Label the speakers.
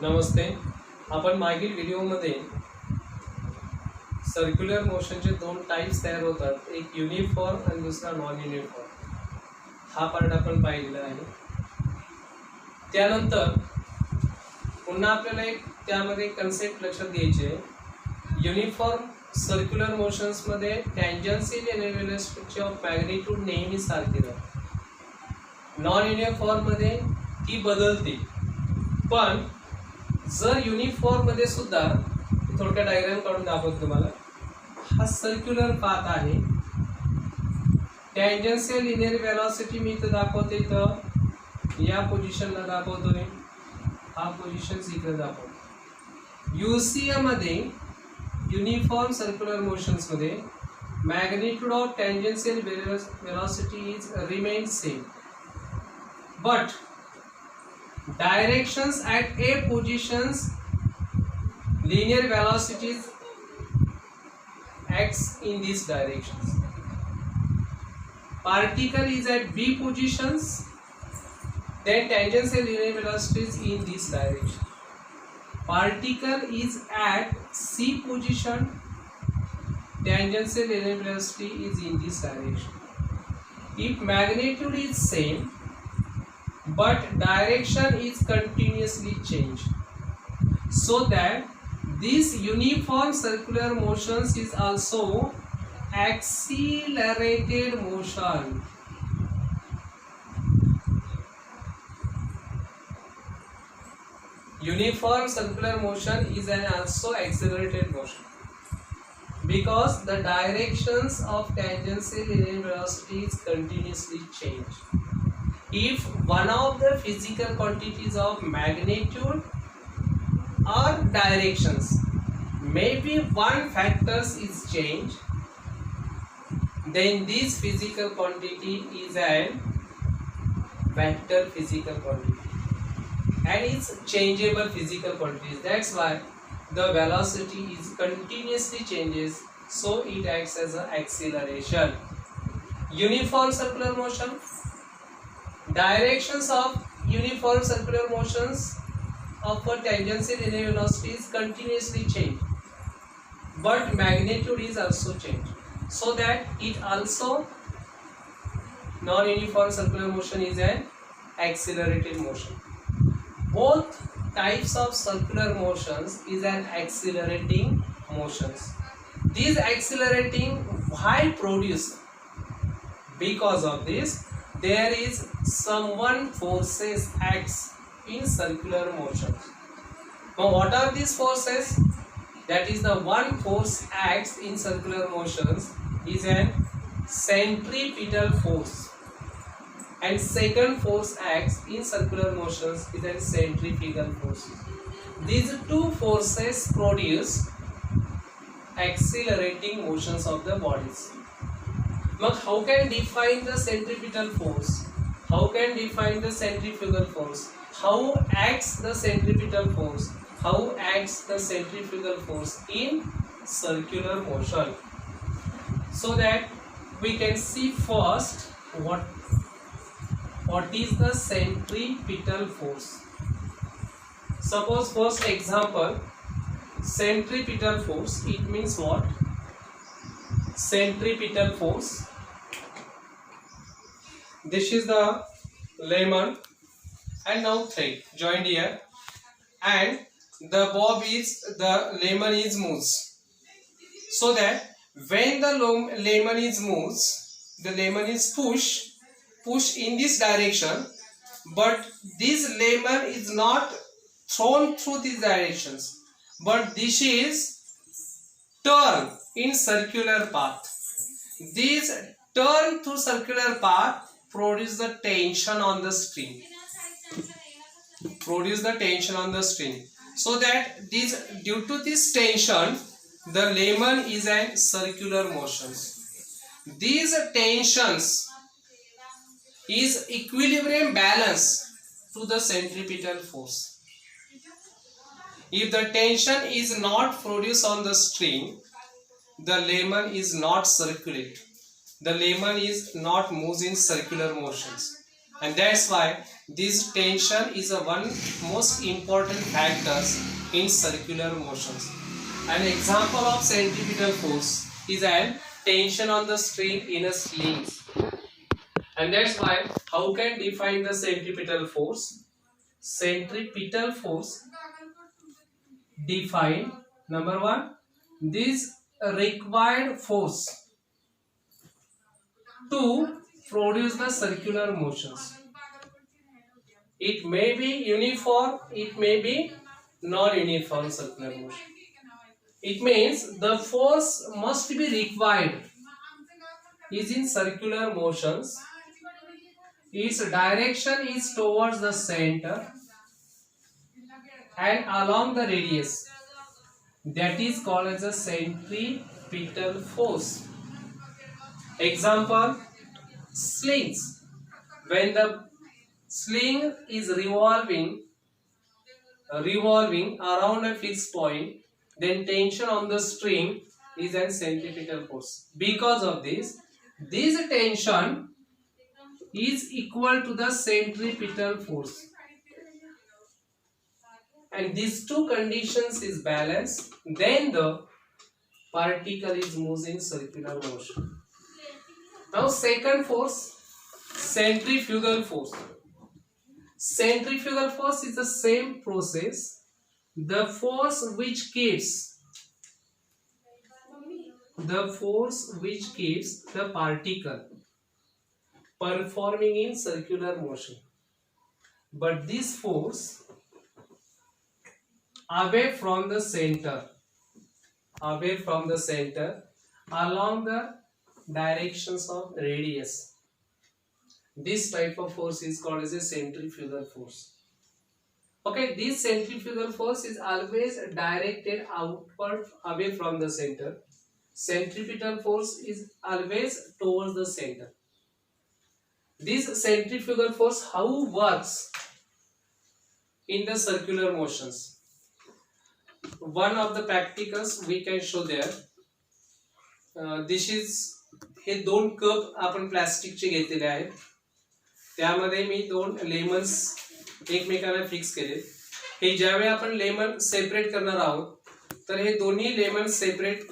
Speaker 1: नमस्ते. आपण मागील व्हिडिओमध्ये सर्क्युलर मोशनचे दोन टाइप्स तयार होतात, एक युनिफॉर्म आणि दुसरा नॉन युनिफॉर्म. हा पार्ट आपण पाहिलेला आहे. त्यानंतर पुन्हा आपल्याला एक त्यामध्ये कन्सेप्ट लक्षात घ्यायची आहे. युनिफॉर्म सर्क्युलर मोशन्समध्ये टँजन्शियल इनव्हेलॉसिटी ऑफ मॅग्निट्यूड नेहमी सारखी राहते. नॉन युनिफॉर्म मध्ये ती बदलते. पण जर युनिफॉर्म मध्ये सुद्धा थोडक्या डायग्राम काढून दाखवतो तुम्हाला. हा सर्क्युलर पाथ आहे. टँजन्शियल लिनियर वेलॉसिटी मी इथं दाखवते, तर या पोझिशनला दाखवतोय, हा पोझिशन इकडे दाखवतो. यूसीएम मध्ये युनिफॉर्म सर्क्युलर मोशन्स मध्ये magnitude of tangential velocity is remain same, but directions at a positions linear velocities acts in these directions. Particle is at B positions, then tangential linear velocities in this direction. Particle is at C position, tangential linear velocity is in this direction. If magnitude is same but direction is continuously changed, so that this uniform circular motions is also accelerated motion. Uniform circular motion is an also accelerated motion because the directions of tangential linear velocity is continuously changed. If one of the physical quantities of magnitude or directions, maybe one factors is changed, then this physical quantity is a vector physical quantity and it's changeable physical quantities. That's why the velocity is continuously changes, so it acts as an acceleration. Uniform circular motion, directions of uniform circular motions of a tangential linear velocity is continuously changed, but magnitude is also changed, so that it also non-uniform circular motion is an accelerated motion. Both types of circular motions is an accelerating motions. These accelerating why produce? Because of this there is someone forces acts in circular motion. Now what are these forces? That is, the one force acts in circular motions is an centripetal force, and second force acts in circular motions is a centrifugal force. These two forces produce accelerating motions of the bodies. Now how can define the centripetal force? How can define the centrifugal force? How acts the centripetal force? How acts the centrifugal force in circular motion? So that we can see first what is the centripetal force. Suppose first example, centripetal force. It means what? Centripetal force. This is the lemon and now thread joined here, and the bob is the lemon is moves, so that when the lemon is moves, the lemon is push in this direction, but this lemon is not thrown through these directions, but this is turn in circular path. This turn through circular path produce the tension on the string. So that this, due to this tension, the lemon is a circular motion. These tensions is equilibrium balance to the centripetal force. If the tension is not produced on the string, the lemon is not circulate. The lemon is not moves in circular motions, and that's why This tension is a one most important factors in circular motions. An example of centripetal force is an tension on the string in a sling. And that's why how can define the centripetal force? Centripetal force define number one, this required force to produce the circular motions. It may be uniform, it may be non-uniform circular motion. It means the force must be required is in circular motions. Its direction is towards the center and along the radius. That is called as a centripetal force. Example, slings. When the sling is revolving around a fixed point, then tension on the string is a centripetal force. Because of this tension is equal to the centripetal force. And these two conditions is balanced, then the particle is moving circular motion. Now second force, centrifugal force. Centrifugal force is the same process. The force which keeps the particle performing in circular motion. But this force away from the center along the directions of radius. This type of force is called as a centrifugal force. Okay, this centrifugal force is always directed outward away from the center. Centripetal force is always towards the center. This centrifugal force how works in the circular motions? One of the practicals we can show there. This is हे दोन cup आपण प्लास्टिकचे घेतलेले आहेत. त्यामध्ये मी दोन lemons एकमेकांना fix केले. हे ज्यावेळी आपण लेमन सेपरेट करणार आहोत तर हे दोन्ही लेमन सेपरेट